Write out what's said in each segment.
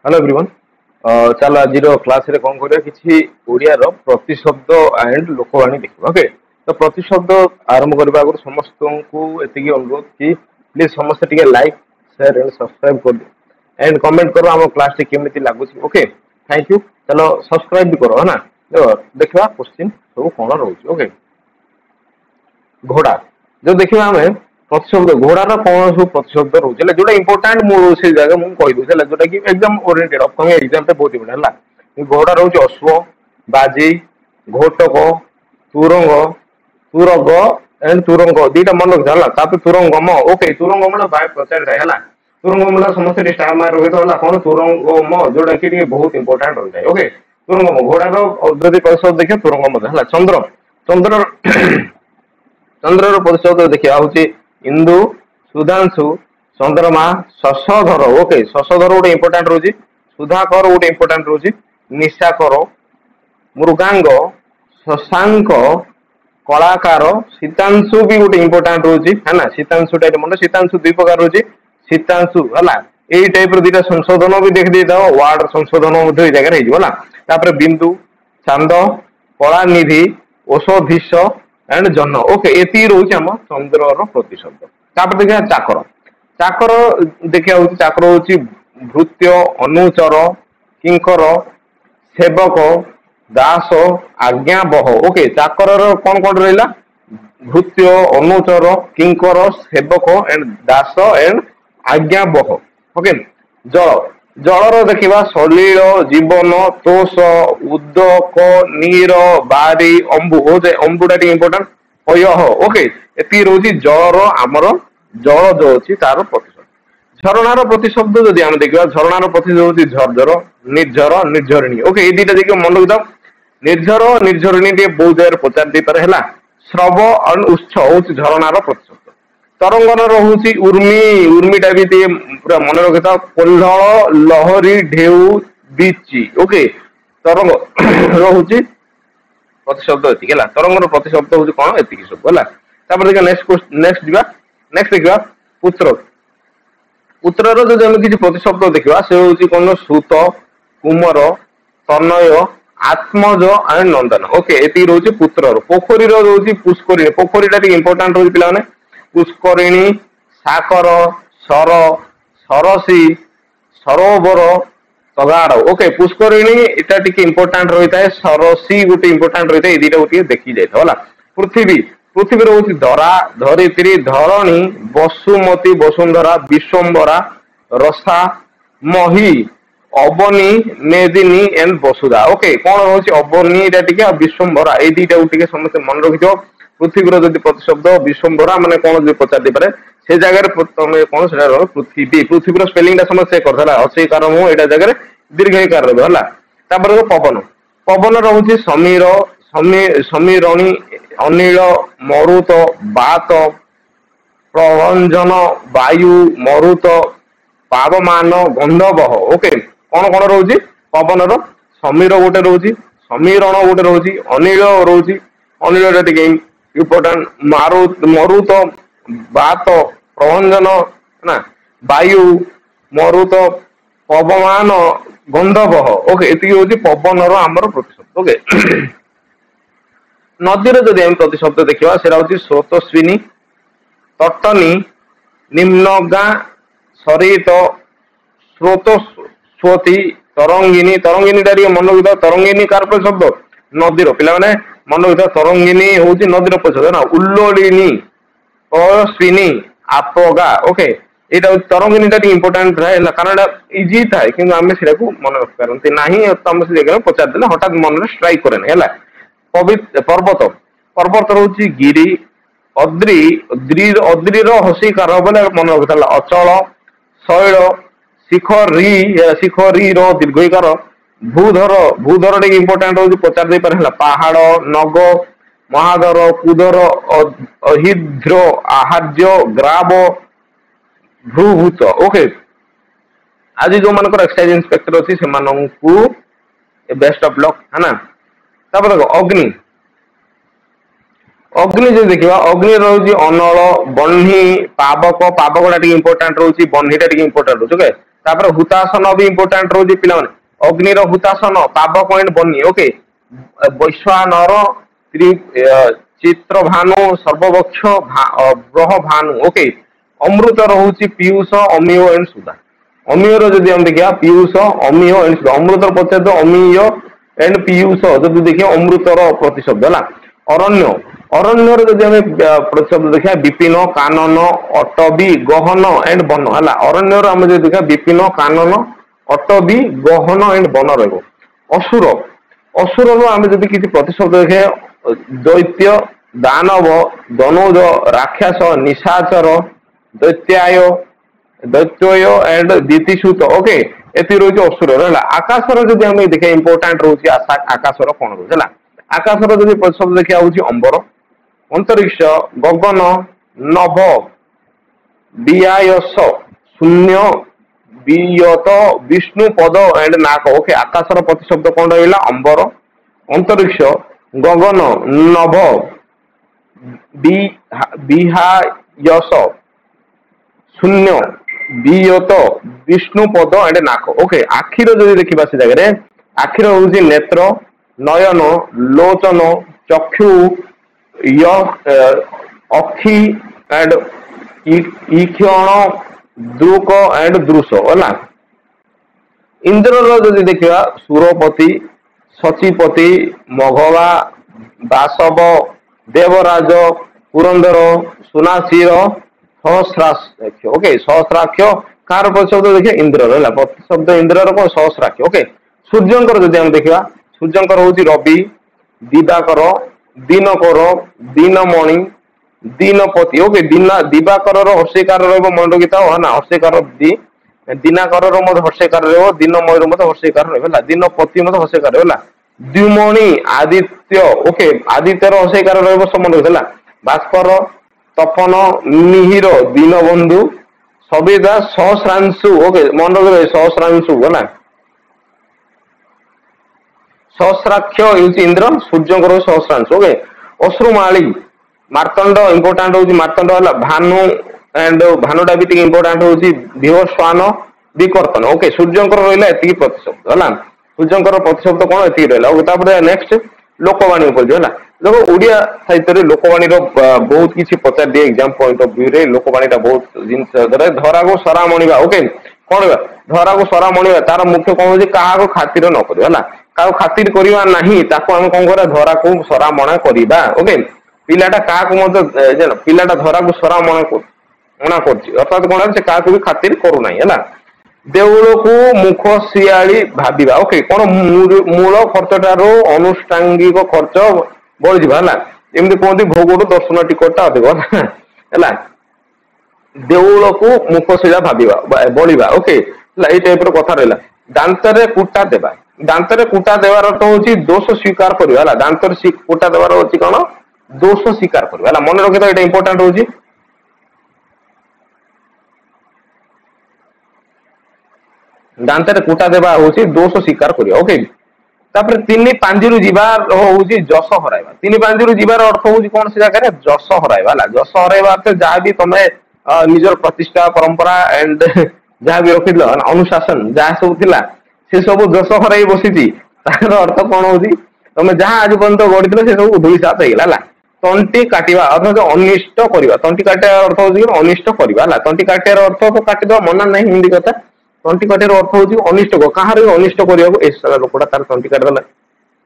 Hello everyone. चलो आज class रे कौन करिया किछि ओडिया रो प्रतिशब्द एंड लोकवाणी देखिबा। ओके, तो प्रतिशब्द आरंभ करबा आगु समस्त को एतिकी अनुरोध कि प्लीज समस्त टिके लाइक शेयर एंड सब्सक्राइब कर दो एंड कमेंट करो हम क्लास टी केमिति लागुछि। Okay, thank you. चलो सब्सक्राइब भी करो है ना। देखा क्वेश्चन सब कोन रहउछि। ओके, घोड़ा जो देखिबा हमें प्रतिशब्द घोड़ार कौन सब प्रतिशब्द रोचे जोटा इंपोर्टाट मुझे जगह मुझे कहीदे जोटा कि एग्जाम ओरिएंटेड अपकमिंग एग्जाम बहुत इंपोर्टेंट है। घोड़ा रोचे अश्व, बाजी, घोटक, तुरंग, तुरग एंड तुरंग दीटा मन रखा है। तुरंगम। ओके, तुरंगम प्रचार है। तुरंगम समस्त स्टार मार रही तो कौन तुरंगम जोटा कि बहुत इंपोर्टाट रही है। ओके, तुरंगम घोड़ार जब प्रतिशब्द देखिए तुरंगम है। चंद्र चंद्र चंद्र प्रतिशब्द देखिए हूँ इंदु, सुधांशु, चंद्रमा, शशधर। ओके, शशधर गोटे इंपोर्टाट रोचे। सुधाकर गोटे इंपोर्टाट रोचे। निशाकर, मृगांग, शशांक, कलाकार, शीतांशु भी गोटे इंपोर्टाट रोचे है ना। शीतांशु टाइप मन शीतांशु दुई प्रकार रोचे। शीतांशु है यही टाइप दुटा संशोधन भी देखी देता वार्ड संशोधन जगह बिंदु, चांद, कलानिधि, औषधिश एंड जन। ओके, ये रोचे आम चंद्र प्रतिशब्द। देखिए चाकर चाकर देखिए चाकर हूँ भृत्य, अनुचर, किंकर, सेवक, दास, आज्ञावह। ओके, चाकर कौन कौन रहा भृत्य, अनुचर, किंकर, सेवक एंड दास एंड आज्ञावह। ओके, जल जलर देखा सलिल, जीवन, तोष, उदक, नीर, बारी, अंबु। अंबुटा इंपोर्टाट पय। ओके, ये रोचे जलर आमर जल जो अच्छी तार प्रतिशब्द। झरणार प्रतिशब्द जदि आम देखा झरणार प्रतिशब्द हूँ झरझर, निर्झर, निर्झरिणी। ओके, ये दुटा देखिए मन रखिद। निर्झर निर्झरिणी बहुत जगह पचार दे पारे है। स्रव और उत्स हूँ झरणार प्रतिशब्द। तरंगन रोचे उर्मी, उर्मीटा भी पूरा मन रखि था। कोल्हल, लहरी, ढेउ, बीची। ओके, तरंग रोचे प्रतिशब्द ये तरंगर प्रतिशब्द हूँ कौन ये सब है। देखिए नेक्स्ट देखा पुत्र। पुत्रर जो किसी प्रतिशब्द देखा से हूँ कौन श्रुत, कुमर, तनय, आत्मज एंड नंदन। ओके, ये रोचे पुत्र। पोखरी रोचे पुष्करिणी। पोखरीटा इंपोर्टाट रोचे पे पुष्करिणी, साकर, सर, सरसी, सरोवर, तगाड़। ओके, पुष्करिणी इटा टिके इंपोर्टाट रही है। सरसी गोटे इंपोर्टाट रही है। ये दुटा गोटे देखी जाए। पृथ्वी पृथ्वी रोचे धरा, धरित्री, धरणी, वसुमती, वसुंधरा, विश्वम्बरा, रसा, मही, अवनी, मेदिनी एंड वसुधा। ओके, कौन रोचे अवनी टे विश्वम्बरा ये दुटा टे समस्त मन रखि। पृथ्वी जब प्रतिशब्द विश्वम्बरा मैंने कौन जो पचार दे पारे से जगह तुम कौन से पृथ्वी पृथ्वी स्पेलिंग समस्त चेक कर अचईकार मुँह यहाँ जगह दीर्घकार है। पवन पवन रोचे समीर, समीरणी, अनिल, मरुत, बात, प्रभंजन, वायु, मरुत, पावमान, गंधवह। ओके, कौन कौन रोचे पवन समीर गोटे रोचे, समीरण गोटे रोचे, अनिल रोचे, अनिल टे इंपोर्टाट, मरुत, बात, प्रभंजन ना, वायु, मरुत, पवमान, गंधवह। ओके, ये हूँ पवन आमर प्रतिशब्द। ओके, नदी जदि आम प्रतिशब्द देखा से स्रोतस्विनी, तटनी, निम्नगा, सरित, स्रोतस्वती, तरंगिनी। तरंगिनी मन रखिद। तरंगिनी कार प्रतिशब्द नदीर पे मन रखिद। तरंगिनी हूँ नदीर प्रतिशब्द ना। उल्लोलिनी, पयस्विनी, आपगा। ओके, यहाँ तरंगिनी इंपोर्टाट है कारण इजी थाए कि आम से मन रखी पारती ना। तुम से जगह पचार देना हठात मन में स्ट्राइक करे। पर्वत पर्वत रोचे गिरी, अद्री, अद्रीर हसीकार बोले मन रखी अचल, शैल, शिखरी, शिखरी दीर्घकार, भूधर भूधर टे इंपोर्टाट हो पचार दे पारे पहाड़, नग, महाधर, कुदर, अहिद्र, आहार्य, ग्राव, भ्रूभूत। ओके, आज जो मान एक्साइज इंस्पेक्टर अच्छी से बेस्ट ऑफ लक है ना। देखो अग्नि अग्नि जो देखा अग्नि रोचे अनल, बन्ही, पावक। पावकटा इंपोर्टाट रोचे, बन्हीटा इंपोर्टाट रोचे। ओके, तापर हुतासन भी इंपोर्टेंट रोज पिला माने अग्निर हुतासन पावक एंड बनी ओके वैश्वानर चित्र भानु सर्ववक्ष ब्रह भानु ओके अमृत रोचे पीयूष अमीय एंड सुधा अमीयर जदि हम देखिए पीयूष अमीय एंड सुधा अमृतर पचे तो अमीय एंड पीयूष जदि देखिए अमृतर प्रतिशब्द है अरण्य अरण्यर जदि हम प्रतिशब्द देखिए विपिन कानन अटबी गहन एंड वन है अरण्यर आम जो देखिए विपिन कानन अटबी गहन एंड वन रही असुर असुर आम जब किसी प्रतिशब्द देखे दैत्य दानव दनुज राक्षस निशाचर दैत्याय दैत्य एंड दीतिसूत ओके एति रोज असुर है आकाशर जब हम देखे इंपोर्टाट रोचे आकाशर कौन रोज है आकाशर जब प्रतिशब्द देखा हूँ अंबर अंतरिक्ष गगन नभ वियायस शून्य वियत विष्णु पद एंड नाक ओके आकाशर प्रतिशब्द कौन रहा अंबर अंतरिक्ष गगन नभ विहायस शून्य वियत विष्णु पद एंड नाक ओके आखिर जब देखा से जगह आखिर हूँ नेत्र नयन लोचन चक्षु अक्षि एंड ईक्षण दुक एंड दृश है इंद्र जदि देखा सुरपति सचिपति मघवा बासव देवराज पुरंदर सुनासीर सहस्राक्ष ओके सहस्राक्ष कार प्रतिशब्द देखिए इंद्र है प्रतिशब्द इंद्र कौन सहस्राक्ष ओके सूर्यंकर जदि हम देखा सूर्यंकर हूँ रवि दिवाकर दिनकर दिनमणि दिनपति ओके दिवाकर हर्षिकार मन रखिता है ना हर्षिकार दिनाकर हर्षिकार दिनमय हर्षिकार रहा दिनपति हर्षिकार रहा द्युमणि आदित्य ओके आदित्यर हर्षिकार मन रखा भास्कर तपन मिहिर दीनबंधु सविता सहस्रांशु ओके मन रखे सहस्रांशु है सहस्राक्ष यूज इंद्र सूर्य सहस्रांश ओके अश्रुमाली मार्तंड इंपोर्टाट हूँ मार्तंड है भानु एंड भानुटा भी इंपोर्टाट हूँ विवस्वान विकर्तन ओके सूर्य रहा ये प्रतिशब्द है सूर्य प्रतिशब्द कौन ये रहा नेक्स्ट लोकवाणी है देखो ओडिया साहित्य लोकवाणी बहुत किसी पचार दिए एग्जाम पॉइंट ऑफ व्यू रे लोकवाणी बहुत जिन धरा को सरा मणिबा ओके कौन धरा को सरा मणिबा तार मुख्य कौन हो क्या खातिर न कर क्या खातिर करवा नहीं कौन कर धरा को सरा मणा करवा ओके पिलाटा क्या पिलाटा धरा को सरा मणा कर अर्थात कौन से क्या भी खातिर करूना है देउल को मुख शियाली भाविबा ओके कौन मूल खर्चटार अनुष्ठांगिक खर्च बढ़ जाए एमती कहते भोग दर्शन टिकटा अधिक है देउल को मुख शिला भाविबा बढ़िया ओके ये टाइप कथा रहा दांतरे कूटा देवा दांतरे कूटा देवार अर्थ हूँ दोष स्वीकार करवा दांतर कूटा देवार अच्छी कौन दोष स्वीकार करवा मन रखी ये इंपोर्टाट हूँ दांतरे कूटा देवा हूँ दोष स्वीकार करवा ओके तापर तीन पांजिरु जीवार हूँ जस हराइबा तीन पांजिरु जीवार अर्थ हूँ कौन से जगह जस हराइबा जस हराइबा अर्थ जहाँ भी तुम निजर प्रतिष्ठा परंपरा एंड जहाँ भी रखी अनुशासन जहाँ सब थिला से सब जस हराई बसी तार अर्थ कौन हूँ तुम जहाँ आज पर्यंत गढ़ी से सब धूली सात होगा तंटी काटिवा अर्थात अनिष्ट करवा तंटी काटिया अर्थ हूँ अनिष्ट करवा तंटी काटियार अर्थ तो काटिदेवा मना ना हिंदी कथा तंटी काटियार अर्थ हूँ अनिष्ट कहार अनिष्ट करने लोकटा तार तंटी काटिदेला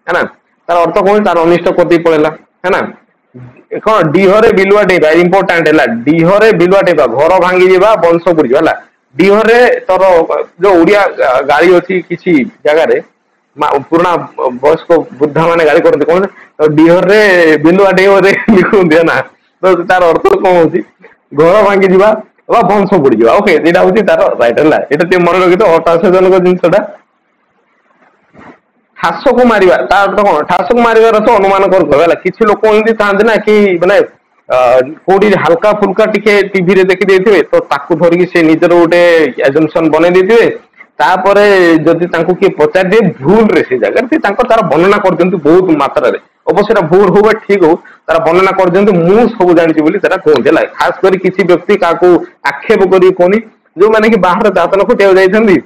है ना तार अर्थ कौन तार अनिष्ट करते पड़ेगा है ना कौन डीहरे बिलुआ टेपा इंपोर्टाट है डीहरे बिलुआ टेपा घर भांगी जावा वंश बुड़ है डीहरे तोर जो ओडिया गाड़ी अच्छी किसी जगार पुराना वयस्क बुद्धा माने गाड़ी करते कौन तो डीहरे बिलुआ टेपे लिखुंटे ना तो तार अर्थ कौन हो घर भांगी जावा वंश बुड़ जावा ओके ये हूँ तार रईट है ये मन रखी तो हताशजनक जिनसा ठास को मारिबा तार अर्थ कौन ठास को मारिबार तो अनुमान कर किसी लोक एमती था ना कि माने कोडी हल्का फुल्का टिके टीवी रे देखि देथिबे तो ताकू धरिकी से निजर गोटे एजम्पशन बने देथिबे तापरे जदि तांको के पचार दे भूल रे से जगह से तांको तार वर्णना कर दियंतु बहुत मात्रा रे अवश्य भूल हो बा ठीक हो तार वर्णना कर दियंतु मु सब जानि छि बोली तारा कहते है खास करी किसी व्यक्ति काको आक्षेप करी कोनी जो मैंने कि बाहर दातन खटिया जाइछन्ती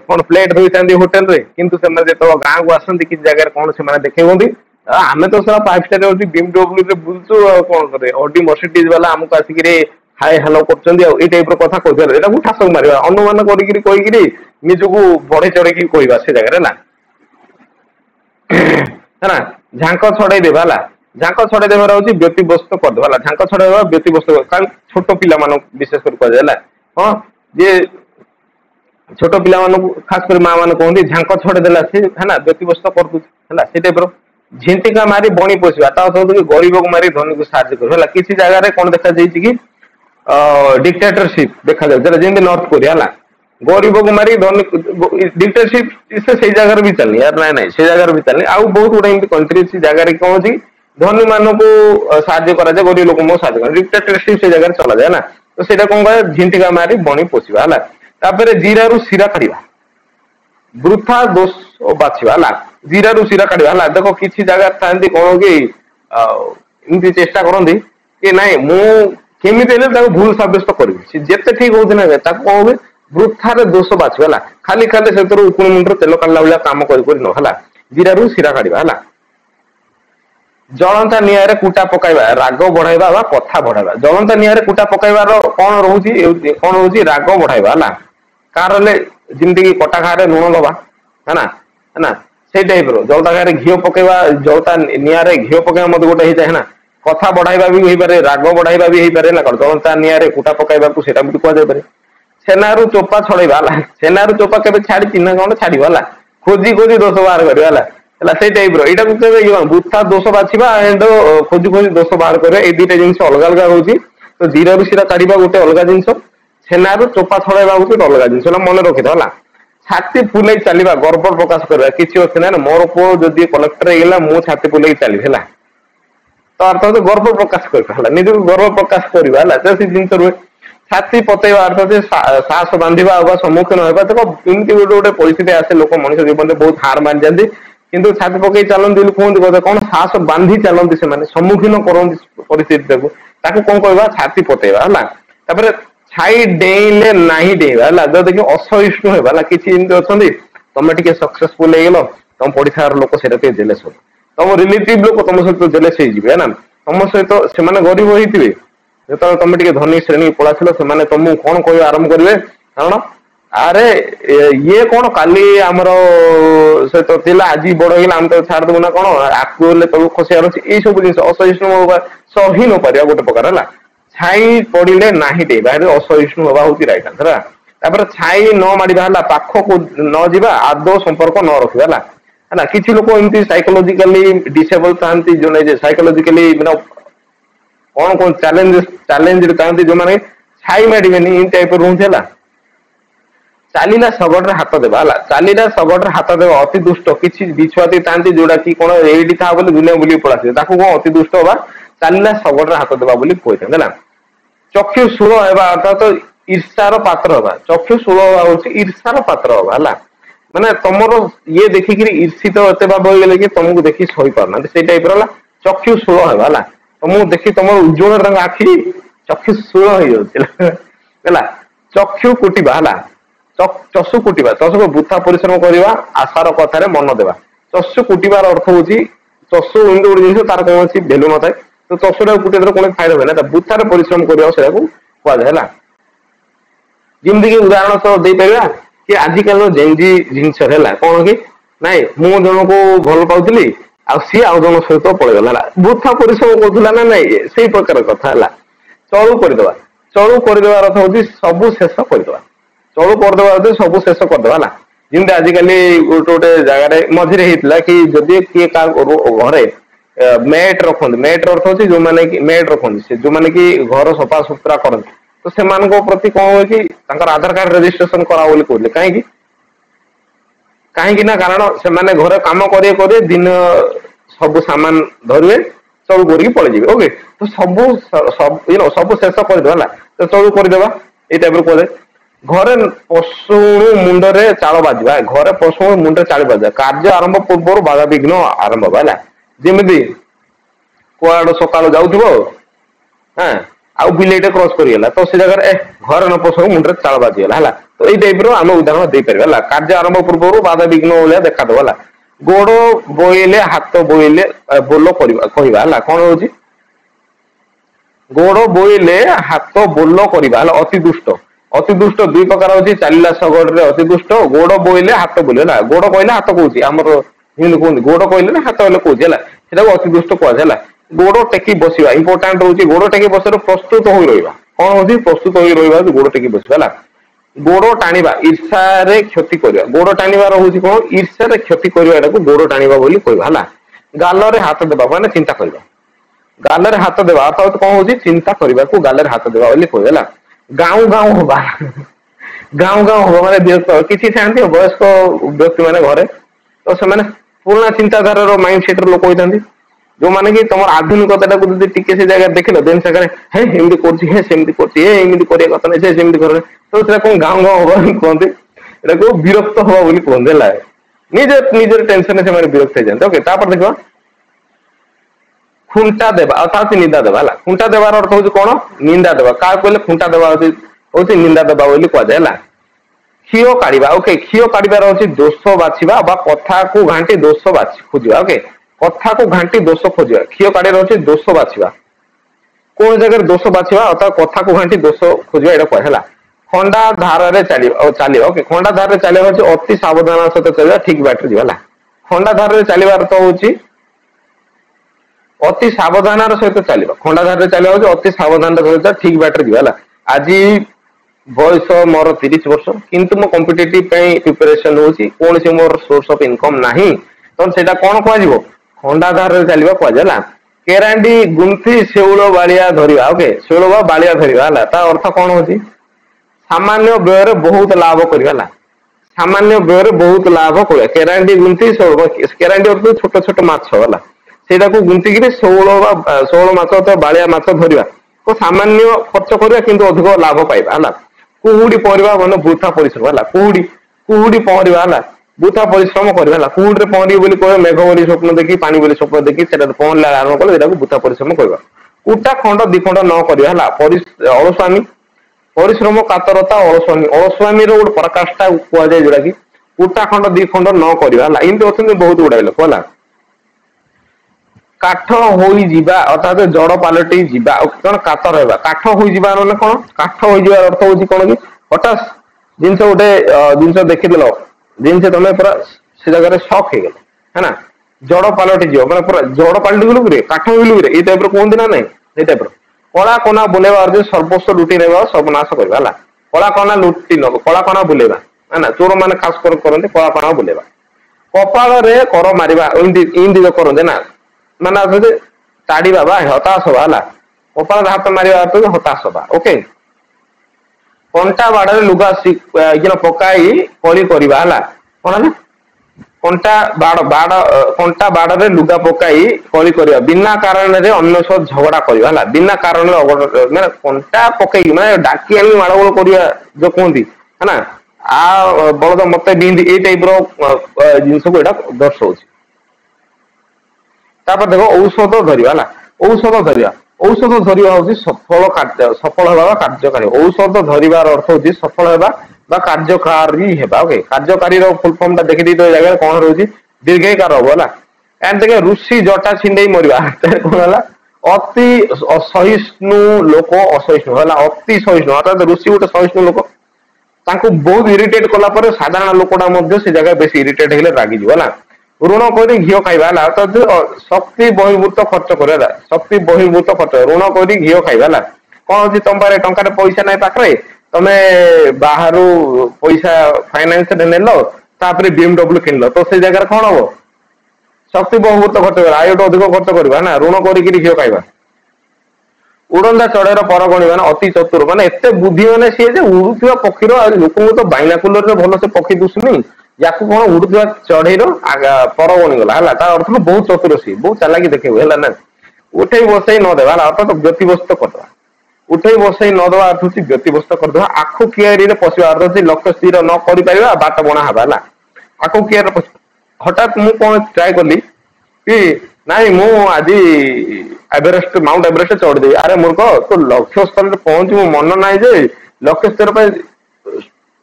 कौन प्लेट धोई होटेल रे किंतु से जो गाँव को आसती किसी जगह कौन से देखे आमे तो सारा 5 स्टार होची BMW रे बुलचु कौन करे ऑडी मर्सिडीज वाला हमको आसिक हाय हेलो कर टाइप कथा कहते एटा को ठासक मारिबा अनुमान करिकरी कहिकरी निजको बढ़े चढ़े की कहबा से जगह ना है ना झांक छड़ाई देवा है झांक छड़ाई देवार हूँ व्यतिव्यस्त करदेवा झांक छड़ाई व्यतिव्यस्त छोट पिला विशेष कर कहुला हाँ जे छोट पिला खास कर माँ मैंने कहते झांक छड़ेदेला से है ना व्यतिव्यस्त कर टाइप झिंटिका मारी बणी पोषा गरीब को मारी धनी को साहय कर किसी जगह कौन देखा कि डिक्टेटरशिप देखा जाए जमी नॉर्थ कोरिया है गरीब को मारी धनी डिक्टेटरशिप से जगह भी चलनी यार ना ना से जगह भी चलनी आउ बहुत गुड़ा एमती कंट्री जगह कौन अच्छी धनी मान को साहय करा गरीब लोक साहय कर डिक्टेटरशिप से जगह चला जाए ना तो सेटा कौन कह झिंटिका मारी बणी पोषा है जीरा रू शिरा काढ़ा वृथा दोष बाछवा जीरा रू शिरा काढ़ा देख किसी जगह था कौन कि चेष्टा करती कि नाई मुमि भूल सब्यस्त करी जिते ठीक होती ना कौन वृथार दोष बाछवा खाली खाली से उकुण मुंडर तेल काढ़ला भाया कम कर जीरा रू शिरा काढ़ा जलंता निआरे कुटा पकाइबा राग बढ़ाइबा कथा बढ़ाइबा जलंता निआरे कुटा पकाइबार कौन रोचे कौन रोचे राग बढ़ाइबा कार जमी कटा खारे लुण दबा है ना से टाइप जलता खारे घी पकेबा जलता निआरे घी पकेबा मत गोटे होता है ना कथा बढ़ाइबा भी हो पारे राग बढ़ाइबा भी हो पारे ना जलता निआरे कुटा पकाइबा को सेटा भी कह पारे छेनारू चोपा छड़ेबा छेनारू चोपा के छाड़ी ना कौन छाड़ा खोजी खोजी दोष बाहर करवा से टाइप वृथा दोष बाछवा एंड खोजी खोजी दोष बाहर कर दुईटा जिन अलग अलग रोचे तो जीरा रू शिरा काढ़ा गोटे अलग जिन छेनारू चोपा छड़ाइबा गोटे अलग जिन मन रखी छाती फुले चलवा गर्व प्रकाश करवा किसी अच्छे ना मोर पुओ जदि कलेक्टर होगा मुझे छाती फुले चलि तो अर्थ हूँ गर्व प्रकाश कर निज गर्व प्रकाश करवा से जिन रुए छाती पतेवा अर्थ साहस बांधा सम्मुखीन होगा देखो एमती गोटे गोटे परिस्थिति आसे लोक मनुष्य जीवन में बहुत हार मान जाती किंतु छाती पकई चलती कहते कौन साहस बांधी चलती से सम्मुखीन करती परिस्थिति कौन कह छाती पतेवा है छाई डेले ना डेवा जो देखिए असहिष्णु होगा किसी अच्छा तुम टे सक्सेसफुल हो तुम पड़ीसार लोक से जेलेस हो तुम रिलेटिव लोक तुम सहित जेलेस है ना तुम सहित से गरीब होते जो तुम टे धनी श्रेणी पड़ासल से तुमको कौन कह आरंभ करेंगे कारण अरे ये कौन काली आमर सहित आज बड़ होगा आम तो छाड़देबू ना कौन आगे तब खसार अच्छे यही सब जिन असहिष्णु सही न पार गोटे प्रकार है छाई पड़े ना डेवा असहिष्णु हवा हूँ रईट आंसर है छाई न माड़ा पाख को न जावा आदौ संपर्क न रखा है किसी लोग एमती साइकोलॉजिकली डिसेबल था जो साइकोलॉजिकली कौन कौन चैलेंज था जो मैंने छाई मारे इन टाइप रोचे चलला शगड़ हाथ देवा चलला शगड़ हाथ देवा अति दुष्ट किसी बिछुआती था जोटा कि कौन ये था बोले दुनिया बुल पड़ा कौन अति दुष्ट हवा चलला शगड़ हाथ देवा कहते हैं चक्षु षूल हवा अर्थात ईर्षार पात्र हवा चक्षु षूल हवा हूँ ईर्षार पात्र हवा माने तुमर ये देखिक ईर्षित एत भाव हो गले कि तुमको देखी सही पारना से टाइप रहा चक्षु षूल हवा तुमको देखी तुम उज्जवल आखि चक्षु षूल हो चक्षु कुटिबा चषु कुटिबा चषु वृथा परिश्रम करवा आशार कथार मन देवा चषु कुटिबार अर्थ हूँ चषु एमती गोटे जिन तार कौन भैल्यू न था तो चषुटा कुटे कौन फायदा हुए ना वृथार परिश्रम करवा से कहुए जमीक उदाहरण सह दे पारा कि आजिकल जेंजी जिनस कौन कि नाई मु जन को भल पाऊली सी आउ जन सहित पड़ेगा वृथा परिश्रम करूला ना नाई से प्रकार कथा है चलू करदे चलू करदेवार अर्थ हूँ सबू शेष करदे चलू करदेवा अर्थ सबू शेष करदे जमी आजिकल गोटे गोटे जगह मझे होता कि जदि किए घरे मेट रखते मेट अर्थ हूँ जो मैंने मेट रखते जो मैंने कि घर सफा सुतरा करते तो से प्रति कौन हुए कि आधार कार्ड रेजिस्ट्रेशन करा बोली कहले कहीं ना कारण से घरे कम करे दिन सब सामान धरवे चलू करके पड़े ओके तो सब शेष करदे तो चलू करदे ये टाइप कहले घरे पशु मुंडे चाल बाजवा घरे पशु मुंडे चाल बाजा कार्य आरंभ पूर्व बाधा विघ्न आरंभ है जमी कौड़ सका जाऊ हाँ आउ बिलेटे क्रॉस करिगला तो से जगह घर न पोषक मुंडे चाल बाजीगला है तो यही टाइप आम उदाहरण दे पारे है कार्य आरंभ पूर्व बाधा विघ्न भाया देखा दो है गोड़ बोइले हाथ बोइले बोल कहवा कौन हूँ गोड़ बोइले हाथ बोल करवा अति दुष्ट दुई प्रकार होची चलला सगड़ अति दुष्ट गोड़ बोइले हाथ बोले गोड़ कहले हाथ कौच आमर हिंदी कहते गोड़ कहले हाथ बोले कौच है अति दुष्ट कहला गोड़ टेकी बसवा इंपोर्टाट हूँ गोड़ टेकी बस प्रस्तुत हो रहा कौन हूँ प्रस्तुत हो रहा गोड़ टेकी बसवा गोड़ टाणीबा ईर्षा क्षति करवा गोड़ टाणीबार हूँ कौन ईर्षा क्षति करवा गोड़ टाणीबा बोली कहवा गाल हाथ देवा माने चिंता करवा गाल हाथ देवा अर्थात कौन हूँ चिंता करने को गाल हाथ देवा बोली कहला गाँव गाँव हवा गाँव गाँव हवा माने विरक्त किसी था वयस्क व्यक्ति मैंने घरे तो से पुराना चिंताधार माइंड सेट लोक होता जो माने कि तुम आधुनिकता को टिके से जगह देख लो देन से हे एमती कर सेमती कर कथा नहीं सेमती कर तो कौन गाँव गाँव हवा कहते को विरक्त हवा बोली कहते निजे निजे टेंशन से विरक्त हो जाते ओके तापर देखो खुंटा देवा अर्थात निंदा देवा खुंटा देवार अर्थ हूँ कौन निंदा देवा क्या कहले खुंटा देवा हूँ निंदा देवा बोली कहुए क्षीय काढ़ा ओके क्षीय काढ़ार हूँ दोष बाछा कथा को घाटी दोष खोजा ओके कथा को घाटी दोष खोजा क्षीय काढ़ार हूँ दोष बाछा कौन जगह दोष बाछा अर्थात कथा को घाटी दोष खोजा यहाँ कहला खंडा धारे चल ओके खंडा धारे चलिए हूँ अति सावधान सहित चलना ठीक बाटर जीवा खंडा धारे चलवार अर्थ हूँ अति सावधान सहित चल खंडा धारे चलिए अति सावधान सहित ठीक बाटर जीवा आज बयस मोर 30 वर्ष किंतु मो कॉम्पिटिटिव प्रिपरेशन होची कौन से मोर सोर्स ऑफ इनकम नहीं तो सेटा कौन कह खंडा धारे चलवा कहला केरांडी गुंथी शेउल बालिया धरिया ओके शेउल बा बालिया धरिया अर्थ कौन होची सामान्य व्यय बहुत लाभ करवा सामान्य व्यय बहुत लाभ कर केरांडी गुंथी केरांडी अर्थ छोट छोट माछ वाला सेटा को गुंथिकी शोल माछ अथवा बालिया माछ धरिया तो सामान्य खर्च करवा किंतु अधिक लाभ पाइबा है कुहुड़ी पहरवा मन वृथा परिश्रम है कुहुड़ी पहरवा है वृथा परिश्रम करवा कुहुड़ी पहर बोली कह मेघ बोली स्वप्न देखी पानी बोली स्वप्न देखी पहरला आरंभ कले वृथा परिश्रम करवा कुटा खंड दिखंड न करवा अलस्वामी परिश्रम कातरता अलस्वामी अलस्वामी गोटे पराकाष्ठा कहुए जोटा कि कुटा खंड दिखंड न करवा एमती अच्छा बहुत गुड़ाए लोक है काठ हो अर्थात जड़ पलटि जा कौन कातर है काठ हो ना कौन काठ हो अर्थ हूँ कौन कि हठात जिनस गोटे जिनस देखीदेल जिनस तुम पूरा से जगह शक हो गल है ना जड़ पलटि जीव मैंने पूरा जड़ पलटि गलु कि काठ हो ये टाइप कहते ना नहीं ये टाइप कला कना बुलेवा अर्थ सर्वस्व लुटि ना सर्वनाश करवा कला कना लुटि नब कला कना बुलेवा है ना चोर मैंने खास करते कला कना बुलेवा कपाल कर मारिबा इमती करते ना माने ताड़ीबा हताश हवा कपाल हाथ मारिबा अर्थ हताश हवा ओके कंटा बाड़े लुगा पकाई कली करवा है कौन कंटा बाड़े लुगा पकाई कली करवा बिना कारण अन्य सह झगड़ा करवा बिना कारण माने कंटा पकई माने डाकी आनी माड़गोल करवा जो कहती है ना आ बलद मत बिंदी ये टाइप जिनस को दर्शाऊ तापर देखो औषध धरिया औषध धरिया औषध धरिया हूँ सफल हवा कार्यकारी औषध धरिबार अर्थ हूँ सफल हवा कार्यकारी हेबा ओके कार्यकारी फुल फॉर्म देखी दी तो जगह कौन रोची दीर्घकार हम है एंड देखे ऋषि जटा छिंडे मरवा कौन है अति असहिष्णु लोक असहिष्णु है अति सहिष्णु अर्थात ऋषि गोटे सहिष्णु लोक बहुत इरिटेट कला साधारण लोकटा से जगह बेस इरिटेट होले रागिज है ऋण कर घी खाइबा अर्थात शक्ति बहिर्भूत खर्च कर शक्ति बहिर्भूत खर्च ऋण कर घी खाइबा कौन अच्छी तुम पाखे टंका पैसा ना पाखे तुम्हें बाहर पैसा फाइनान्स नेल BMW किनल तो से जगह कौन हम शक्ति बहिर्भूत खर्च कर आय अधिक खर्च करवा ना ऋण कर घी खाइबा उड़ंदा चढ़ेर पर गणिबा अति चतुर माने एते बुद्धि माने सी उड़ुवा पक्षीर लोक तो बाइनाकुलर भल से पक्षी दुसुनी या कौन उड़ुवा चढ़ेर पर गणिगला है अर्थ बहुत चतुर सी बहुत चालाकी देखे है ना उठे बसई नदेवा अर्थात व्यतिव्यस्त करदे उठे बसई नदवा अर्थ हूँ व्यतिव्यस्त करदे आखु कियारी पशा अर्थ हूँ लक्ष्य स्थिर न कर बाट बणा हवा आखु कियार हठात मु कौन ट्राए कली कि ନାଇଁ ମୁଁ ଆଜି ଏଭରେଷ୍ଟ ମାଉଣ୍ଟ ଏଭରେଷ୍ଟ ଚଢିଦେବି। ଆରେ ମୂର୍ଖ ତୁ ଲକ୍ଷ୍ୟ ସ୍ଥଳରେ ପହଞ୍ଚିବୁ ମନ ନାହିଁ ଯେ ଲକ୍ଷ୍ୟ ସ୍ଥଳ ପାଇଁ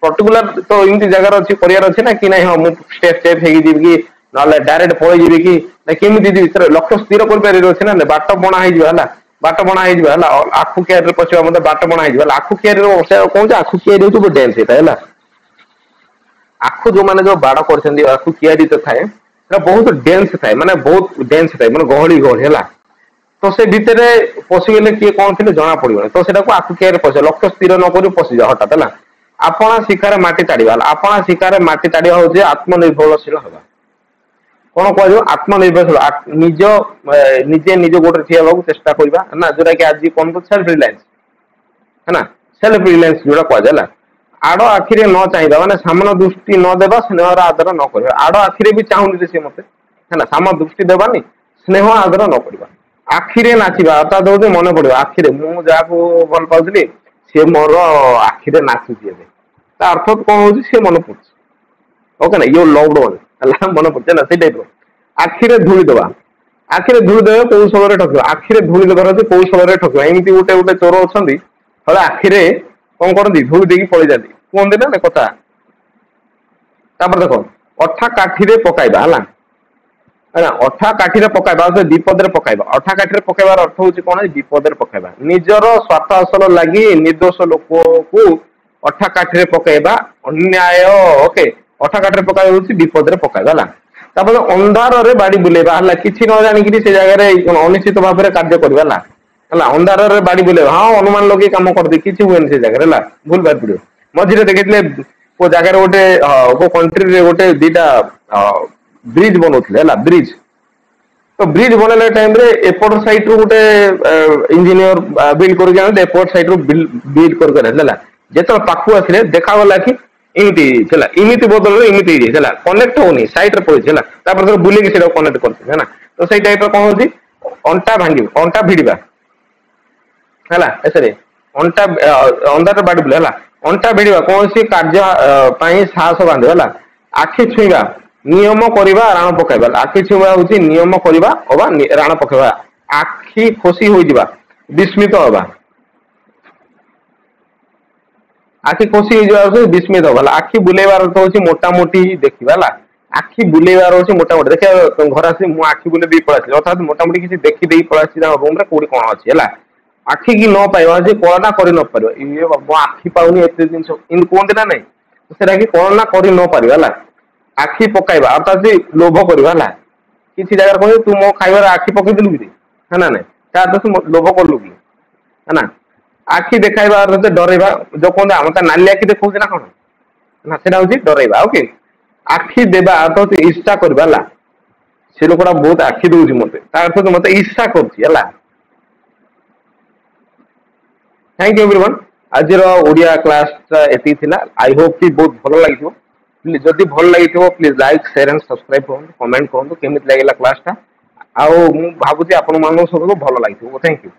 ପର୍ଟିକୁଲାର ତ ଏମିତି ଜାଗାରେ ଅଛି କରିବାର ଅଛି ନା କି ନାଇଁ ହଁ ମୁଁ ଷ୍ଟେପ ଷ୍ଟେପ ହେଇକି ଯିବି କି ନହେଲେ ଡାଇରେକ୍ଟ ପଳେଇ ଯିବି କି ନା କେମିତି ଯିବି ଲକ୍ଷ୍ୟ ସ୍ଥିର କରିପାରିବାର ଅଛି ନା ବାଟ ବଣା ହେଇଯିବ ହେଲା ବାଟ ବଣା ହେଇଯିବ ହେଲା ଆଖୁ କିଆରିରେ ପଶିବା ମଧ୍ୟ ବାଟ ବଣା ହେଇଯିବ ହେଲା ଆଖୁ କିଆରିରେ ବସିବା କହୁଛି ଆଖୁ କିଆରି ହଉଛି ଗୋଟେ ଡ୍ୟାନ୍ସ ସେଇଟା ହେଲା ଆଖୁ ଯୋଉମାନେ ଯୋଉ ବାଡ଼ କରିଛନ୍ତି ଆଖୁ କିଆରି ତ ଥାଏ ସେଟା ବହୁତ ଡେନ୍ସ ଥାଏ ମାନେ ବହୁତ ଡେନ୍ସ ଥାଏ ମାନେ ଗହଳି ଗହଳି ହେଲା ତ ସେ ଭିତରେ ପଶିଗଲେ କିଏ କଣ ଥିଲେ ଜଣା ପଡିବନି ତ ସେଟାକୁ ଆଖୁ କିଆରିରେ ପଶିବ ଲକ୍ଷ୍ୟ ସ୍ଥିର ନ କରି ପଶିଯାଅ ହଠାତ୍ ହେଲା ଆପଣା ଶିକାରେ ମାଟି ତାଡିବା ହେଲା ଆପଣା ଶିକାରେ ମାଟି ତାଡିବା ହଉଛି ଆତ୍ମନିର୍ଭରଶୀଳ ହେବା କଣ କୁହାଯିବ ଆତ୍ମନିର୍ଭରଶୀଳ ନିଜ ନିଜେ ନିଜ ଗୋଡରେ ଠିଆ ହେବାକୁ ଚେଷ୍ଟା କରିବା ନା ଯୋଉଟା କି ଆଜି କଣ ସେଲ୍ଫ ରିଲାଏନ୍ସ ହେଲା ସେଲ୍ଫ ରିଲାଏନ୍ସ ଯୋଉଟା କୁହାଯାଏ ହେଲା ଆଡ ଆଖିରେ ନ ଚାହିଁବା ମାନେ ସାମନ ଦୃଷ୍ଟି ନ ଦେବା ସ୍ନେହର ଆଦର ନ କରିବା ଆଡ ଆଖିରେ ବି ଚାହୁଁନି ଯେ ସିଏ ମତେ ହେଲା ସାମ ଦୃଷ୍ଟି ଦେବାନି ସ୍ନେହ ଆଦର ନ କରିବା ଆଖିରେ ନାଚିବା ଅର୍ଥାତ୍ ହଉଛି ମନେ ପଡିବ ଆଖିରେ ମୁଁ ଯାହାକୁ ଭଲ ପାଉଥିଲି ସିଏ ମୋର ଆଖିରେ ନାଚୁଛି ଏବେ ତା ଅର୍ଥ କଣ ହଉଛି ସିଏ ମନେ ପଡୁଛି ଓକେ ନା ୟୋ ଲଭ୍ଡ ୱାନ୍ ହେଲା ମନେ ପଡୁଛି ହେଲା ସେଇ ଟାଇପର ଆଖିରେ ଧୂଳି ଦେବା ଆଖିରେ ଧୂଳି ଦେବେ କୌଶଳରେ ଠକିବା ଆଖିରେ ଧୂଳି ଦେବାର ଅଛି କୌଶଳରେ ଠକିବା ଏମିତି ଗୋଟେ ଗୋଟେ ଚୋର ଅଛନ୍ତି ହେଲେ ଆଖିରେ କଣ କରନ୍ତି ଧୂଳି ଦେଇକି ପଳେଇ ଯାନ୍ତି କୁହନ୍ତି ନା କଥା ତାପରେ ଦେଖ ଅଠା କାଠିରେ ପକାଇବା ହେଲା ଅଠା କାଠିରେ ପକାଇବା ଆଉ ସେ ବିପଦରେ ପକାଇବା ଅଠା କାଠିରେ ପକେଇବାର ଅର୍ଥ ହଉଛି କଣ ବିପଦରେ ପକାଇବା ନିଜର ସ୍ୱାର୍ଥ ହାସଲ ଲାଗି ନିର୍ଦ୍ଦୋଷ ଲୋକକୁ ଅଠା କାଠିରେ ପକେଇବା ଅନ୍ୟାୟ ଓକେ ଅଠା କାଠିରେ ପକାଇବା ହଉଛି ବିପଦରେ ପକାଇବା ହେଲା ତାପରେ ଅନ୍ଧାରରେ ବାଡି ବୁଲେଇବା ହେଲା କିଛି ନ ଜାଣିକିରି ସେ ଜାଗାରେ ଅନିଶ୍ଚିତ ଭାବରେ କାର୍ଯ୍ୟ କରିବା ହେଲା ହେଲା ଅନ୍ଧାରରେ ବାଡି ବୁଲେଇବା ହଁ ଅନୁମାନ ଲଗେଇ କାମ କରିଦେଇ କିଛି ହୁଏନି ସେ ଜାଗାରେ ହେଲା ଭୁଲ ବାହାରି ପଡିବ ମଝିରେ ଦେଖିଥିଲେ କୋଉ ଜାଗାରେ ଗୋଟେ କୋଉ କଣ୍ଟ୍ରିରେ ଗୋଟେ ଦିଟା ବ୍ରିଜ ବନଉଥିଲେ ହେଲା ବ୍ରିଜ ତ ବ୍ରିଜ ବନେଇଲା ଟାଇମରେ ଏପଟ ସାଇଡ ରୁ ଗୋଟେ ଇଞ୍ଜିନିୟର ବିଲ୍ଡ କରିକି ଆଣନ୍ତି ଏପଟ ସାଇଡ ରୁ ବିଲ୍ଡ କରିକି ହେଲା ଯେତେବେଳେ ପାଖକୁ ଆସିଲେ ଦେଖାଗଲା କି ଏମିତି ହେଲା ଏମିତି ବଦଳରେ ଏମିତି ହେଇଯାଇଛି ହେଲା କନେକ୍ଟ ହଉନି ସାଇଡରେ ପଳେଇଛି ହେଲା ତାପରେ ବୁଲିକି ସେଇଟା କନେକ୍ଟ କରୁଛନ୍ତି ହେଲା ତ ସେଇ ଟାଇପର କଣ ହଉଛି ଅଣ୍ଟା ଭାଙ୍ଗିବା ଅଣ୍ଟା ଭିଡିବା ହେଲା ଏସରେ ଅଣ୍ଟା ଅନ୍ଧାରରେ ବାଡି ବୁଲେ ହେଲା ଅଣ୍ଟା ଭିଡିବା କୌଣସି କାର୍ଯ୍ୟ ପାଇଁ ସାହସ ବାନ୍ଧିବା ହେଲା ଆଖି ଛୁଇଁବା ନିୟମ କରିବା ରାଣ ପକାଇବା ଆଖି ଛୁଇଁବା ହଉଛି ନିୟମ କରିବା ଅବା ରାଣ ପକାଇବା ଆଖି ଖୁସି ହୋଇଯିବା ବିସ୍ମିତ ହବା ଆଖି ଖୁସି ହେଇଯିବା ହଉଛି ବିସ୍ମିତ ହବା ହେଲା ଆଖି ବୁଲେଇବାର ଅର୍ଥ ହଉଛି ମୋଟାମୋଟି ଦେଖିବା ହେଲା ଆଖି ବୁଲେଇବାର ହଉଛି ମୋଟାମୋଟି ଦେଖିବା ଘରେ ଆସି ମୁଁ ଆଖି ବୁଲେଇ ଦେଇ ପଳେଇ ଆସିଲି ଅର୍ଥାତ୍ ମୋଟାମୋଟି କିଛି ଦେଖିଦେଇ ପଳେଇ ଆସିଛି ତାଙ୍କ ରୁମରେ କୋଉଠି କଣ ଅଛି ହେଲା ଆଖି କି ନ ପାଇବା ଯେ କଳନା କରି ନ ପାରିବ ଇଏ ମୋ ଆଖି ପାଉନି ଏତେ ଜିନିଷ ଏମିତି କୁହନ୍ତି ନା ନାଇଁ ସେଟା କି କଳନା କରି ନ ପାରିବା ହେଲା ଆଖି ପକାଇବା ଅର୍ଥାତ୍ ଲୋଭ କରିବା ହେଲା କିଛି ଜାଗାରେ କହିବେ ତୁ ମୋ ଖାଇବାରେ ଆଖି ପକେଇଦେଲୁ କି ନା ନାଇଁ ତା ଅର୍ଥ ତୁ ଲୋଭ କଲୁ କି ହେଲା ଆଖି ଦେଖାଇବା ଅର୍ଥ ଡରେଇବା ଯୋଉ କୁହନ୍ତି ଆମେ ତା ନାଲି ଆଖି ଦେଖଉଛି ନା କଣ ନା ସେଇଟା ହଉଛି ଡରେଇବା ଓକେ ଆଖି ଦେବା ଅର୍ଥ ହଉଛି ଇର୍ଷା କରିବା ହେଲା ସେ ଲୋକଟା ବହୁତ ଆଖି ଦଉଛି ମତେ ତା ଅର୍ଥ ମତେ ଇର୍ଷା କରୁଛି ହେଲା थैंक यू एवरीवन आज ओडिया क्लास एति थिला आई होप कि बहुत भलो लागिथो जदि भल लागिथो please like share and subscribe करନ୍ତୁ कमेंट करନ୍ତୁ केमिति लागिला क्लास टा आउ मु भाबुची आपण मानको सब भलो लागिथो थैंक यू